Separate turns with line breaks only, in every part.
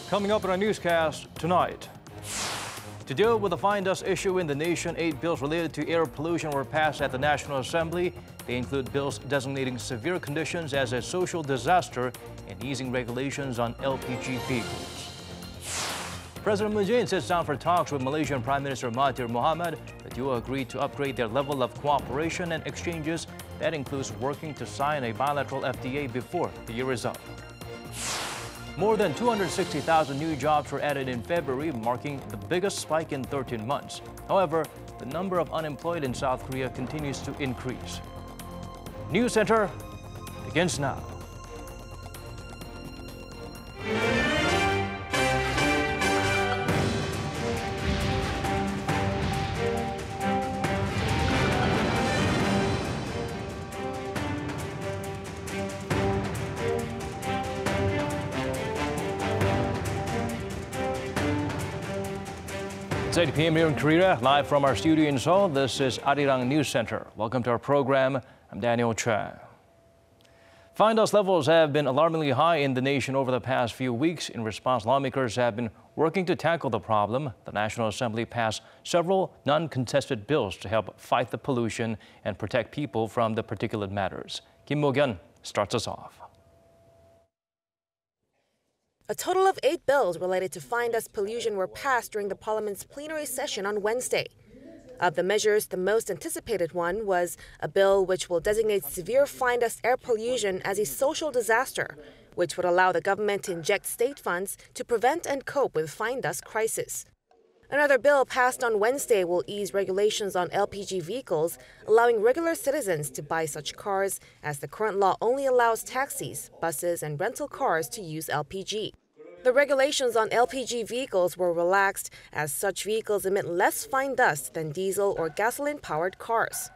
Coming up in our newscast tonight. To deal with the fine dust issue in the nation, 8 bills related to air pollution were passed at the National Assembly. They include bills designating severe conditions as a social disaster and easing regulations on LPG vehicles. President Moon Jae-in sits down for talks with Malaysian Prime Minister Mahathir Mohamad. The duo agreed to upgrade their level of cooperation and exchanges. That includes working to sign a bilateral FTA before the year is up. More than 260,000 new jobs were added in February, marking the biggest spike in 13 months. However, the number of unemployed in South Korea continues to increase. News Center begins now. It's 8 p.m. here in Korea, live from our studio in Seoul. This is Arirang News Center. Welcome to our program. I'm Daniel Chang. Fine dust levels have been alarmingly high in the nation over the past few weeks. In response, lawmakers have been working to tackle the problem. The National Assembly passed several non-contested bills to help fight the pollution and protect people from the particulate matters. Kim Mo-gyun starts us off.
A total of 8 bills related to fine dust pollution were passed during the Parliament's plenary session on Wednesday. Of the measures, the most anticipated one was a bill which will designate severe fine dust air pollution as a social disaster, which would allow the government to inject state funds to prevent and cope with fine dust crisis. Another bill passed on Wednesday will ease regulations on LPG vehicles, allowing regular citizens to buy such cars, as the current law only allows taxis, buses, and rental cars to use LPG. The regulations on LPG vehicles were relaxed, as such vehicles emit less fine dust than diesel or gasoline-powered cars.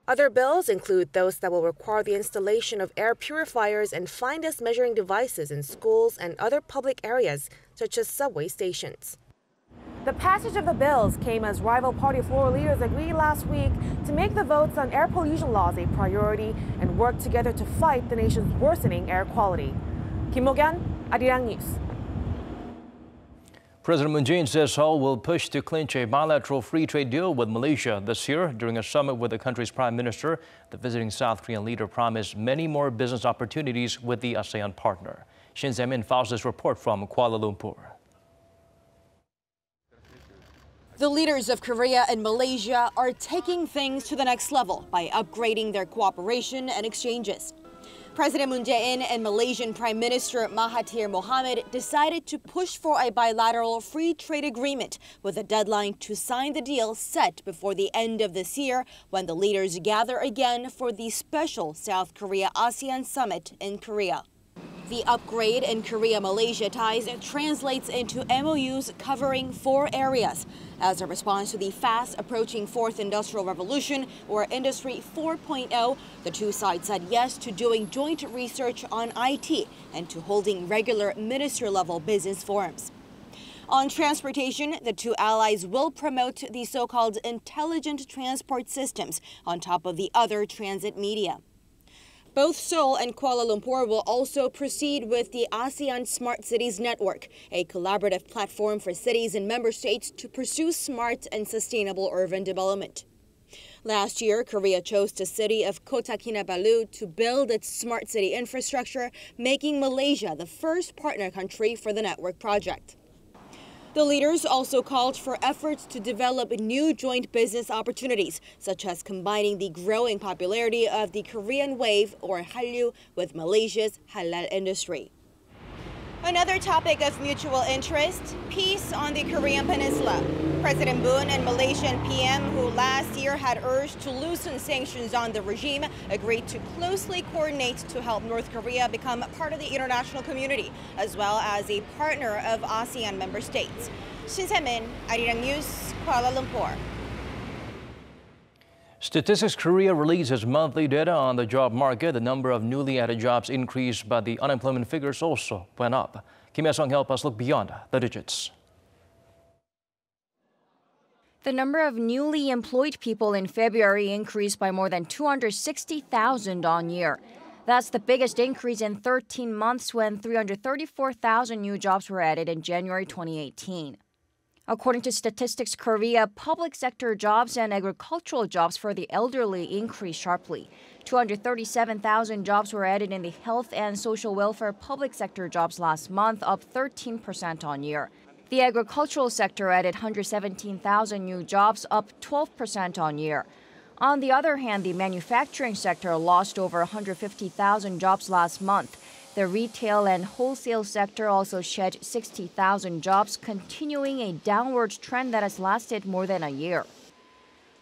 Other bills include those that will require the installation of air purifiers and fine dust measuring devices in schools and other public areas, such as subway stations. The passage of the bills came as rival party floor leaders agreed last week to make the votes on air pollution laws a priority and work together to fight the nation's worsening air quality. Kim Mo-gyun, Arirang News.
President Moon Jae-in says Seoul will push to clinch a bilateral free trade deal with Malaysia this year. During a summit with the country's prime minister, the visiting South Korean leader promised many more business opportunities with the ASEAN partner. Shin Se-min files this report from Kuala Lumpur.
The leaders of Korea and Malaysia are taking things to the next level by upgrading their cooperation and exchanges. President Moon Jae-in and Malaysian Prime Minister Mahathir Mohamad decided to push for a bilateral free trade agreement with a deadline to sign the deal set before the end of this year, when the leaders gather again for the special South Korea-ASEAN summit in Korea. The upgrade in Korea-Malaysia ties translates into MOUs covering 4 areas. As a response to the fast-approaching Fourth Industrial Revolution, or Industry 4.0, the two sides said yes to doing joint research on IT and to holding regular minister-level business forums. On transportation, the two allies will promote the so-called intelligent transport systems on top of the other transit media. Both Seoul and Kuala Lumpur will also proceed with the ASEAN Smart Cities Network, a collaborative platform for cities and member states to pursue smart and sustainable urban development. Last year, Korea chose the city of Kota Kinabalu to build its smart city infrastructure, making Malaysia the first partner country for the network project. The leaders also called for efforts to develop new joint business opportunities, such as combining the growing popularity of the Korean wave, or Hallyu, with Malaysia's halal industry. Another topic of mutual interest, peace on the Korean peninsula. President Moon and Malaysian PM, who last year had urged to loosen sanctions on the regime, agreed to closely coordinate to help North Korea become part of the international community, as well as a partner of ASEAN member states. Shin Se-min, Arirang News, Kuala Lumpur.
Statistics Korea releases monthly data on the job market. The number of newly added jobs increased, but the unemployment figures also went up. Kim Hye-sung help us look beyond the digits.
The number of newly employed people in February increased by more than 260,000 on year. That's the biggest increase in 13 months when 334,000 new jobs were added in January 2018. According to Statistics Korea, public sector jobs and agricultural jobs for the elderly increased sharply. 237,000 jobs were added in the health and social welfare public sector jobs last month, up 13% on year. The agricultural sector added 117,000 new jobs, up 12% on year. On the other hand, the manufacturing sector lost over 150,000 jobs last month. The retail and wholesale sector also shed 60,000 jobs, continuing a downward trend that has lasted more than a year.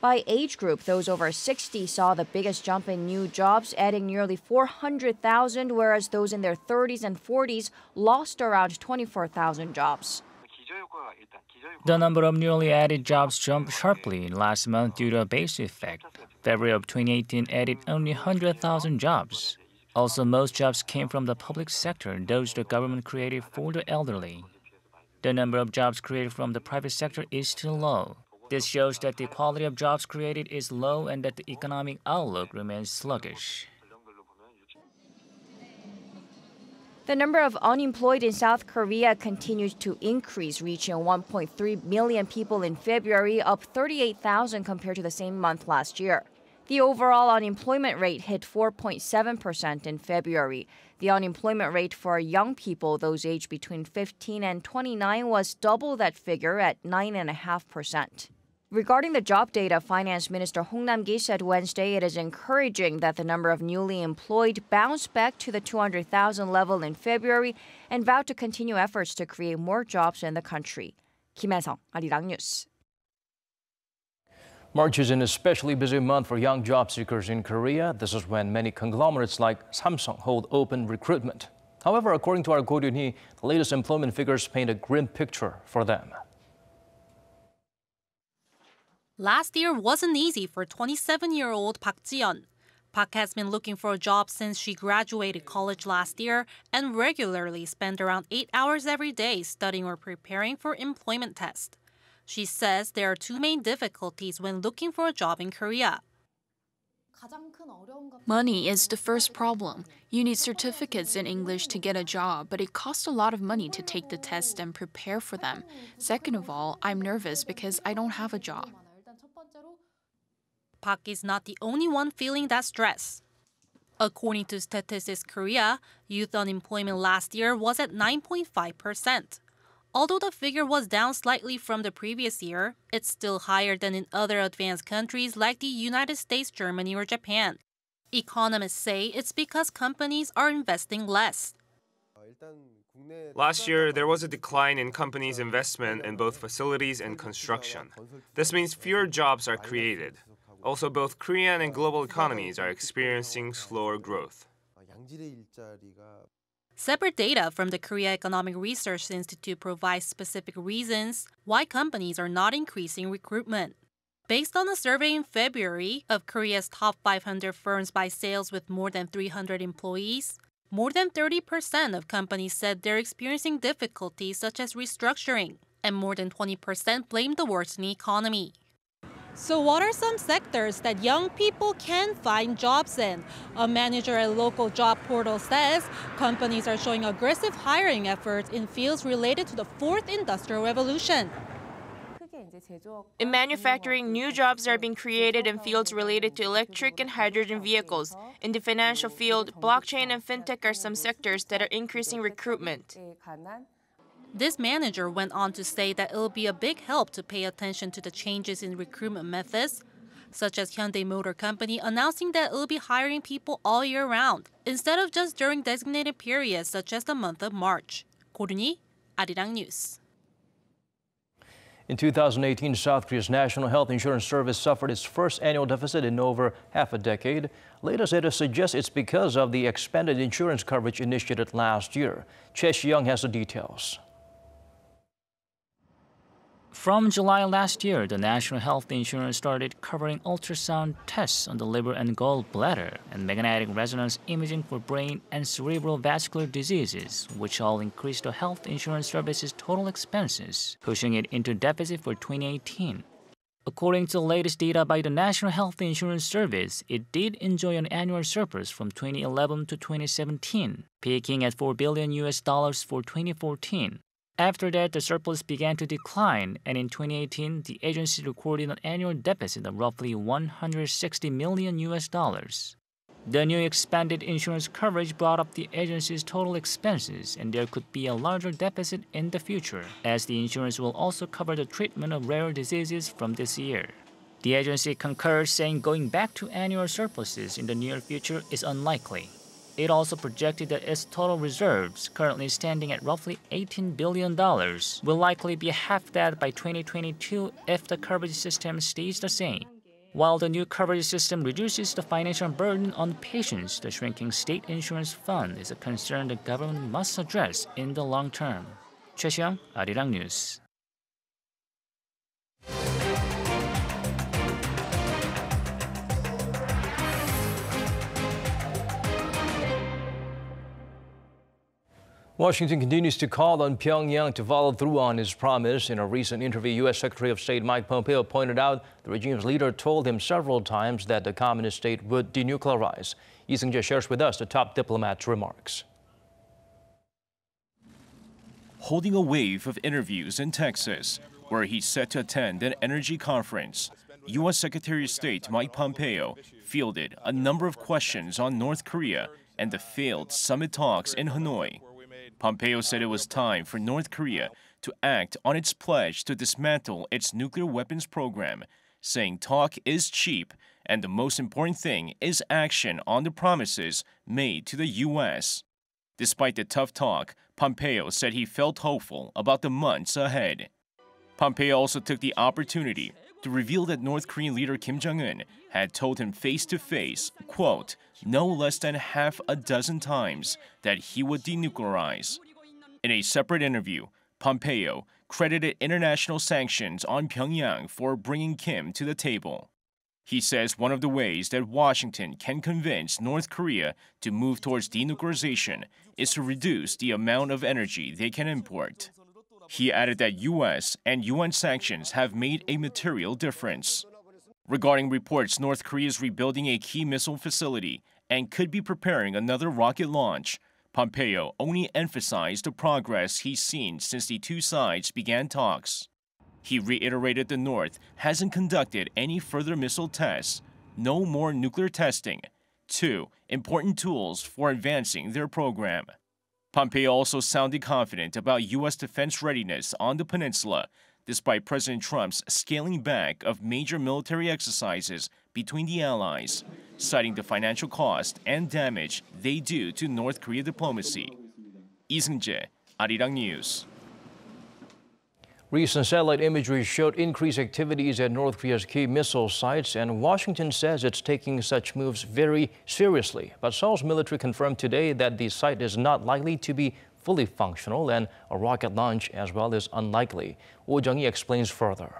By age group, those over 60 saw the biggest jump in new jobs, adding nearly 400,000, whereas those in their 30s and 40s lost around 24,000 jobs.
The number of newly added jobs jumped sharply last month due to a base effect. February of 2018 added only 100,000 jobs. Also, most jobs came from the public sector, those the government created for the elderly. The number of jobs created from the private sector is still low. This shows that the quality of jobs created is low and that the economic outlook remains sluggish.
The number of unemployed in South Korea continues to increase, reaching 1.3 million people in February, up 38,000 compared to the same month last year. The overall unemployment rate hit 4.7% in February. The unemployment rate for young people, those aged between 15 and 29, was double that figure at 9.5%. Regarding the job data, Finance Minister Hong Nam-gi said Wednesday it is encouraging that the number of newly employed bounced back to the 200,000 level in February and vowed to continue efforts to create more jobs in the country. Kim Hae-sung, Arirang News.
March is an especially busy month for young job seekers in Korea. This is when many conglomerates like Samsung hold open recruitment. However, according to our Go Ryun-hee, the latest employment figures paint a grim picture for them.
Last year wasn't easy for 27-year-old Park Ji-yeon. Park has been looking for a job since she graduated college last year and regularly spent around 8 hours every day studying or preparing for employment tests. She says there are two main difficulties when looking for a job in Korea.
Money is the first problem. You need certificates in English to get a job, but it costs a lot of money to take the test and prepare for them. Second of all, I'm nervous because I don't have a job.
Park is not the only one feeling that stress. According to Statistics Korea, youth unemployment last year was at 9.5%. Although the figure was down slightly from the previous year, it's still higher than in other advanced countries like the United States, Germany, or Japan. Economists say it's because companies are investing less.
Last year, there was a decline in companies' investment in both facilities and construction. This means fewer jobs are created. Also, both Korean and global economies are experiencing slower growth.
Separate data from the Korea Economic Research Institute provides specific reasons why companies are not increasing recruitment. Based on a survey in February of Korea's top 500 firms by sales with more than 300 employees, more than 30% of companies said they're experiencing difficulties such as restructuring, and more than 20% blamed the worsening economy. So what are some sectors that young people can find jobs in? A manager at a local job portal says companies are showing aggressive hiring efforts in fields related to the fourth industrial revolution.
In manufacturing, new jobs are being created in fields related to electric and hydrogen vehicles. In the financial field, blockchain and fintech are some sectors that are increasing recruitment.
This manager went on to say that it'll be a big help to pay attention to the changes in recruitment methods, such as Hyundai Motor Company announcing that it'll be hiring people all year round, instead of just during designated periods such as the month of March. Go Ryun-hee, Arirang News.
In 2018, South Korea's National Health Insurance Service suffered its first annual deficit in over half a decade. Latest data suggests it's because of the expanded insurance coverage initiated last year. Joon-young has the details.
From July last year, the National Health Insurance started covering ultrasound tests on the liver and gallbladder and magnetic resonance imaging for brain and cerebral vascular diseases, which all increased the health insurance service's total expenses, pushing it into deficit for 2018. According to the latest data by the National Health Insurance Service, it did enjoy an annual surplus from 2011 to 2017, peaking at $4 billion for 2014. After that, the surplus began to decline, and in 2018, the agency recorded an annual deficit of roughly $160 million. The new expanded insurance coverage brought up the agency's total expenses, and there could be a larger deficit in the future, as the insurance will also cover the treatment of rare diseases from this year. The agency concurs, saying going back to annual surpluses in the near future is unlikely. It also projected that its total reserves, currently standing at roughly $18 billion, will likely be half that by 2022 if the coverage system stays the same. While the new coverage system reduces the financial burden on patients, the shrinking state insurance fund is a concern the government must address in the long term. Cheonghae, Arirang News.
Washington continues to call on Pyongyang to follow through on his promise. In a recent interview, U.S. Secretary of State Mike Pompeo pointed out the regime's leader told him several times that the communist state would denuclearize. Lee Seung-jae shares with us the top diplomat's remarks.
Holding a wave of interviews in Texas, where he's set to attend an energy conference, U.S. Secretary of State Mike Pompeo fielded a number of questions on North Korea and the failed summit talks in Hanoi. Pompeo said it was time for North Korea to act on its pledge to dismantle its nuclear weapons program, saying talk is cheap and the most important thing is action on the promises made to the U.S. Despite the tough talk, Pompeo said he felt hopeful about the months ahead. Pompeo also took the opportunity to reveal that North Korean leader Kim Jong-un had told him face-to-face, quote, no less than half a dozen times that he would denuclearize. In a separate interview, Pompeo credited international sanctions on Pyongyang for bringing Kim to the table. He says one of the ways that Washington can convince North Korea to move towards denuclearization is to reduce the amount of energy they can import. He added that U.S. and UN sanctions have made a material difference. Regarding reports North Korea is rebuilding a key missile facility and could be preparing another rocket launch, Pompeo only emphasized the progress he's seen since the two sides began talks. He reiterated the North hasn't conducted any further missile tests, no more nuclear testing, two important tools for advancing their program. Pompeo also sounded confident about U.S. defense readiness on the peninsula, despite President Trump's scaling back of major military exercises between the allies, citing the financial cost and damage they do to North Korea diplomacy. Lee Seung-jae, Arirang News.
Recent satellite imagery showed increased activities at North Korea's key missile sites, and Washington says it's taking such moves very seriously. But Seoul's military confirmed today that the site is not likely to be fully functional, and a rocket launch as well is unlikely. Oh Jung-hee explains further.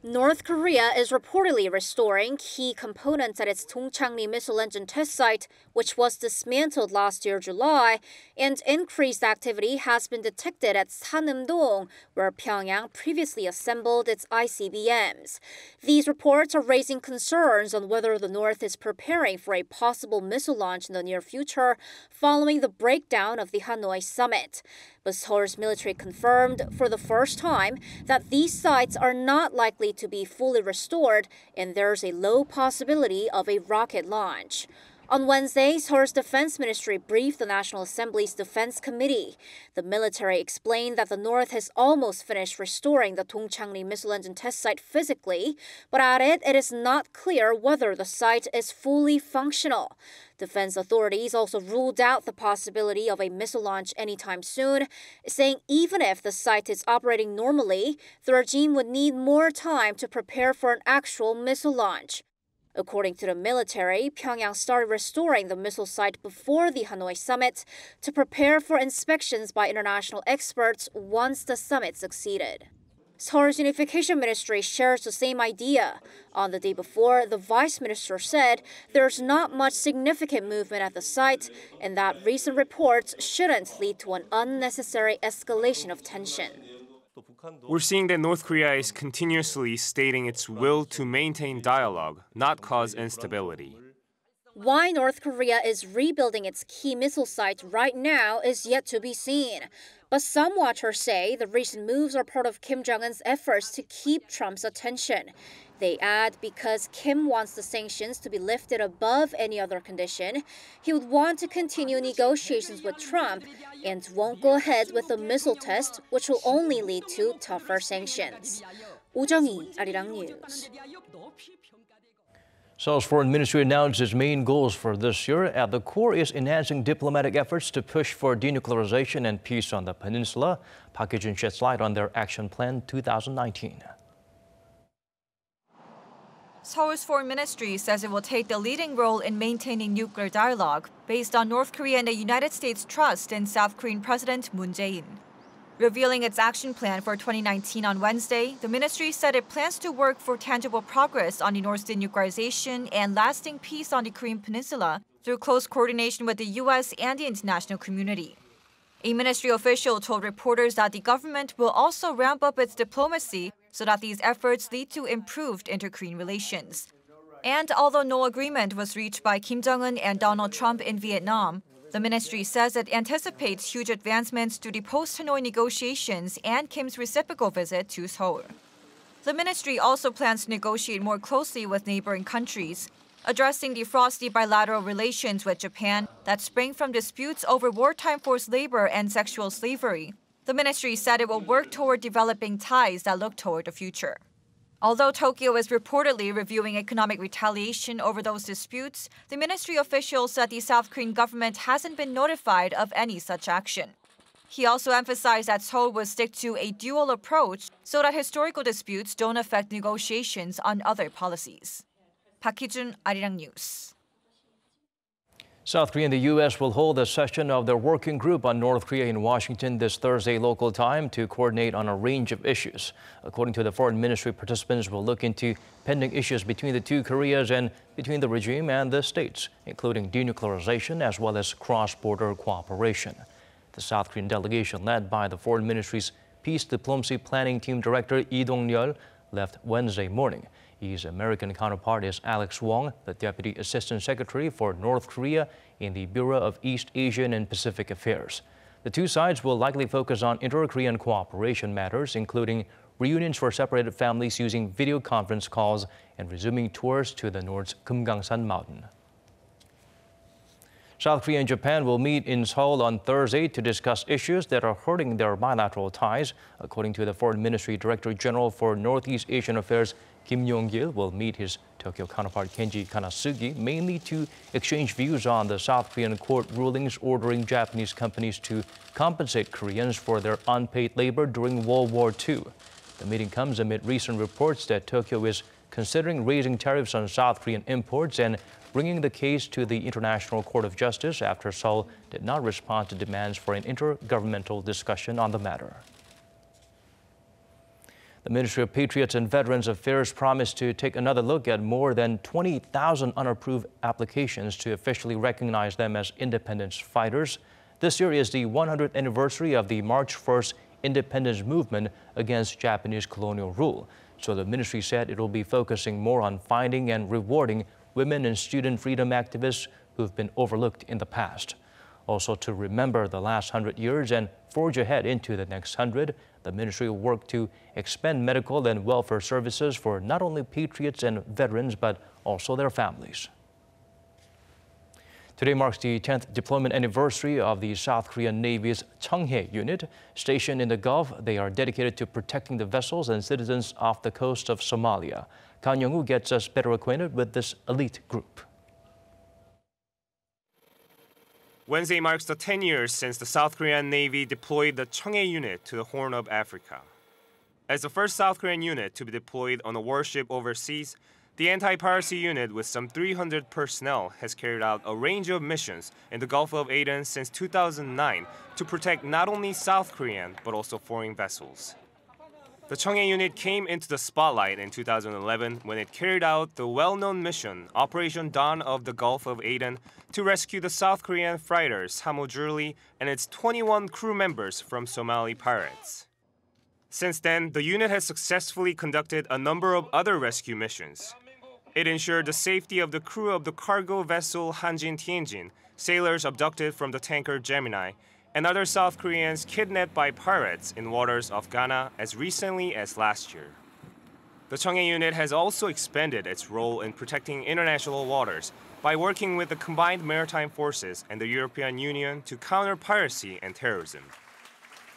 North Korea is reportedly restoring key components at its Dongchang-ri missile engine test site, which was dismantled last year July, and increased activity has been detected at Sanam-dong, where Pyongyang previously assembled its ICBMs. These reports are raising concerns on whether the North is preparing for a possible missile launch in the near future following the breakdown of the Hanoi summit. But Seoul's military confirmed for the first time that these sites are not likely to be fully restored, and there's a low possibility of a rocket launch. On Wednesday, Seoul's Defense Ministry briefed the National Assembly's Defense Committee. The military explained that the North has almost finished restoring the Dongchang-ri missile engine test site physically, but added it is not clear whether the site is fully functional. Defense authorities also ruled out the possibility of a missile launch anytime soon, saying even if the site is operating normally, the regime would need more time to prepare for an actual missile launch. According to the military, Pyongyang started restoring the missile site before the Hanoi summit to prepare for inspections by international experts once the summit succeeded. Seoul's Unification Ministry shares the same idea. On the day before, the vice minister said there's not much significant movement at the site and that recent reports shouldn't lead to an unnecessary escalation of tension.
We're seeing that North Korea is continuously stating its will to maintain dialogue, not cause instability.
Why North Korea is rebuilding its key missile site right now is yet to be seen. But some watchers say the recent moves are part of Kim Jong-un's efforts to keep Trump's attention. They add because Kim wants the sanctions to be lifted above any other condition, he would want to continue negotiations with Trump and won't go ahead with the missile test, which will only lead to tougher sanctions. Jung-i, Arirang News.
Seoul's foreign ministry announced its main goals for this year. At the core is enhancing diplomatic efforts to push for denuclearization and peace on the peninsula. Park Hee-jun sheds light on their action plan 2019.
Seoul's foreign ministry says it will take the leading role in maintaining nuclear dialogue based on North Korea and the United States' trust in South Korean President Moon Jae-in. Revealing its action plan for 2019 on Wednesday, the ministry said it plans to work for tangible progress on the North's denuclearization and lasting peace on the Korean peninsula through close coordination with the U.S. and the international community. A ministry official told reporters that the government will also ramp up its diplomacy so that these efforts lead to improved inter-Korean relations. And although no agreement was reached by Kim Jong-un and Donald Trump in Vietnam, the ministry says it anticipates huge advancements to the post-Hanoi negotiations and Kim's reciprocal visit to Seoul. The ministry also plans to negotiate more closely with neighboring countries, addressing the frosty bilateral relations with Japan that spring from disputes over wartime forced labor and sexual slavery. The ministry said it will work toward developing ties that look toward the future. Although Tokyo is reportedly reviewing economic retaliation over those disputes, the ministry official said the South Korean government hasn't been notified of any such action. He also emphasized that Seoul will stick to a dual approach so that historical disputes don't affect negotiations on other policies. Park Hee-jun, Arirang News.
South Korea and the U.S. will hold a session of their working group on North Korea in Washington this Thursday local time to coordinate on a range of issues. According to the foreign ministry, participants will look into pending issues between the two Koreas and between the regime and the states, including denuclearization as well as cross-border cooperation. The South Korean delegation, led by the foreign ministry's Peace Diplomacy Planning Team Director Lee Dong-yeol, left Wednesday morning. His American counterpart is Alex Wong, the Deputy Assistant Secretary for North Korea in the Bureau of East Asian and Pacific Affairs. The two sides will likely focus on inter-Korean cooperation matters, including reunions for separated families using video conference calls and resuming tours to the North's Kumgangsan Mountain. South Korea and Japan will meet in Seoul on Thursday to discuss issues that are hurting their bilateral ties. According to the Foreign Ministry Director General for Northeast Asian Affairs, Kim Yong-gil will meet his Tokyo counterpart Kenji Kanasugi mainly to exchange views on the South Korean court rulings ordering Japanese companies to compensate Koreans for their unpaid labor during World War II. The meeting comes amid recent reports that Tokyo is considering raising tariffs on South Korean imports and bringing the case to the International Court of Justice after Seoul did not respond to demands for an intergovernmental discussion on the matter. The Ministry of Patriots and Veterans Affairs promised to take another look at more than 20,000 unapproved applications to officially recognize them as independence fighters. This year is the 100th anniversary of the March 1st independence movement against Japanese colonial rule. So the ministry said it will be focusing more on finding and rewarding women and student freedom activists who've been overlooked in the past. Also, to remember the last 100 years and forge ahead into the next 100, the ministry will work to expand medical and welfare services for not only patriots and veterans, but also their families. Today marks the 10th deployment anniversary of the South Korean Navy's Chonghae unit. Stationed in the Gulf, they are dedicated to protecting the vessels and citizens off the coast of Somalia. Kang Young-woo gets us better acquainted with this elite group.
Wednesday marks the 10 years since the South Korean Navy deployed the Chonghae unit to the Horn of Africa. As the first South Korean unit to be deployed on a warship overseas, the anti-piracy unit with some 300 personnel has carried out a range of missions in the Gulf of Aden since 2009 to protect not only South Korean but also foreign vessels. The Chonghae unit came into the spotlight in 2011 when it carried out the well-known mission Operation Dawn of the Gulf of Aden to rescue the South Korean freighter Samudjurli and its 21 crew members from Somali pirates. Since then, the unit has successfully conducted a number of other rescue missions. It ensured the safety of the crew of the cargo vessel Hanjin Tianjin, sailors abducted from the tanker Gemini, and other South Koreans kidnapped by pirates in waters of Ghana as recently as last year. The Chonghae unit has also expanded its role in protecting international waters by working with the combined maritime forces and the European Union to counter piracy and terrorism.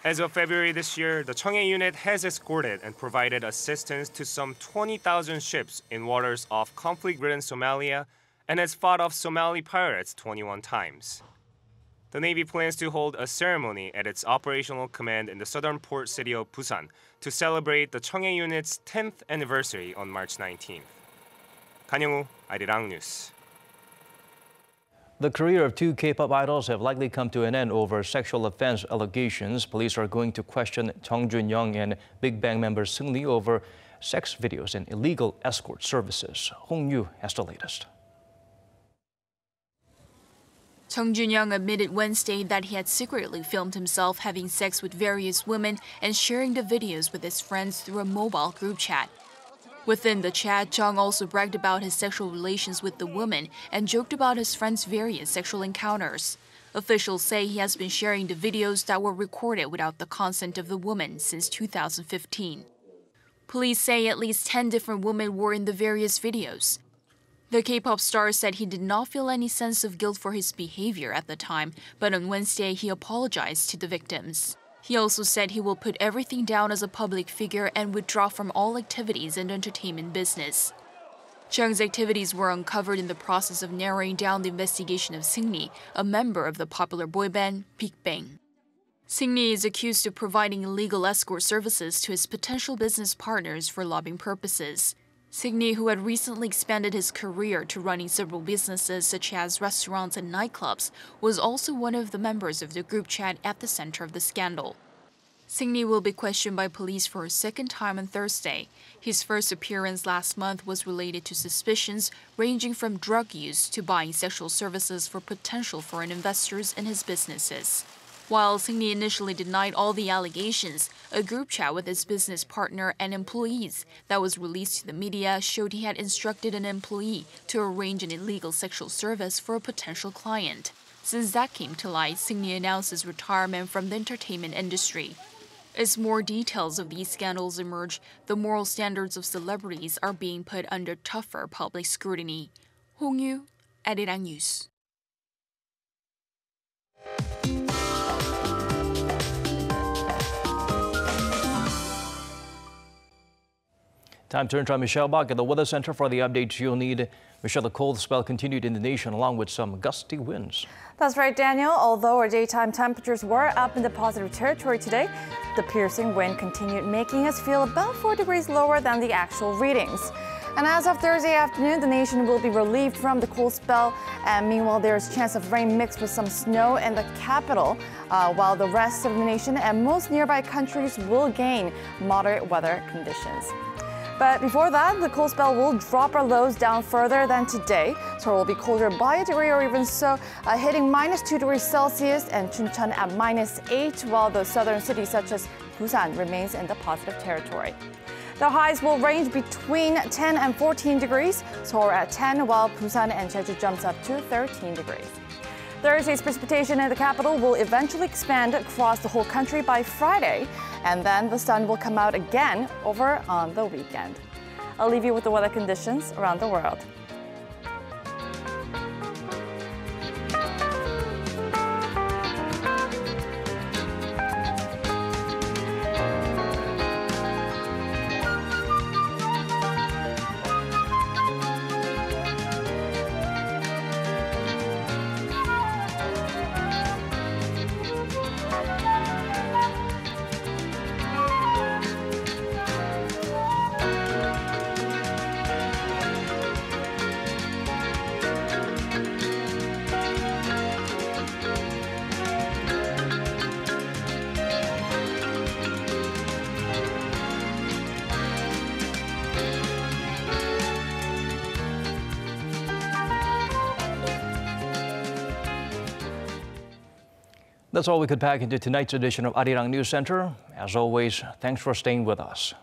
As of February this year, the Chonghae unit has escorted and provided assistance to some 20,000 ships in waters off conflict-ridden Somalia and has fought off Somali pirates 21 times. The Navy plans to hold a ceremony at its operational command in the southern port city of Busan to celebrate the Chonghae unit's 10th anniversary on March 19th. 간영우, Arirang News.
The career of two K-pop idols have likely come to an end over sexual offense allegations. Police are going to question Joon-young and Big Bang member Seung-ri over sex videos and illegal escort services. Hong Yu has the latest.
Joon-young admitted Wednesday that he had secretly filmed himself having sex with various women and sharing the videos with his friends through a mobile group chat. Within the chat, Jong also bragged about his sexual relations with the woman and joked about his friends' various sexual encounters. Officials say he has been sharing the videos that were recorded without the consent of the woman since 2015. Police say at least 10 different women were in the various videos. The K-pop star said he did not feel any sense of guilt for his behavior at the time, but on Wednesday he apologized to the victims. He also said he will put everything down as a public figure and withdraw from all activities in the entertainment business. Jung's activities were uncovered in the process of narrowing down the investigation of Seung-ri, a member of the popular boy band Big Bang. Seung-ri is accused of providing illegal escort services to his potential business partners for lobbying purposes. Seung-ri, who had recently expanded his career to running several businesses such as restaurants and nightclubs, was also one of the members of the group chat at the center of the scandal. Seung-ri will be questioned by police for a second time on Thursday. His first appearance last month was related to suspicions ranging from drug use to buying sexual services for potential foreign investors in his businesses. While Seung-ri initially denied all the allegations, a group chat with his business partner and employees that was released to the media showed he had instructed an employee to arrange an illegal sexual service for a potential client. Since that came to light, Seung-ri announced his retirement from the entertainment industry. As more details of these scandals emerge, the moral standards of celebrities are being put under tougher public scrutiny. Hong Yu, Arirang News.
Time to turn to Michelle Bak at the Weather Center for the updates you'll need. Michelle, the cold spell continued in the nation along with some gusty winds.
That's right, Daniel. Although our daytime temperatures were up in the positive territory today, the piercing wind continued making us feel about 4 degrees lower than the actual readings. And as of Thursday afternoon, the nation will be relieved from the cold spell. And meanwhile, there is a chance of rain mixed with some snow in the capital, while the rest of the nation and most nearby countries will gain moderate weather conditions. But before that, the cold spell will drop our lows down further than today. So it will be colder by a degree or even so, hitting -2 degrees Celsius and Chuncheon at -8, while the southern cities such as Busan remains in the positive territory. The highs will range between 10 and 14 degrees, Seoul at 10, while Busan and Jeju jumps up to 13 degrees. Thursday's precipitation in the capital will eventually expand across the whole country by Friday, and then the sun will come out again over on the weekend. I'll leave you with the weather conditions around the world.
That's all we could pack into tonight's edition of Arirang News Center. As always, thanks for staying with us.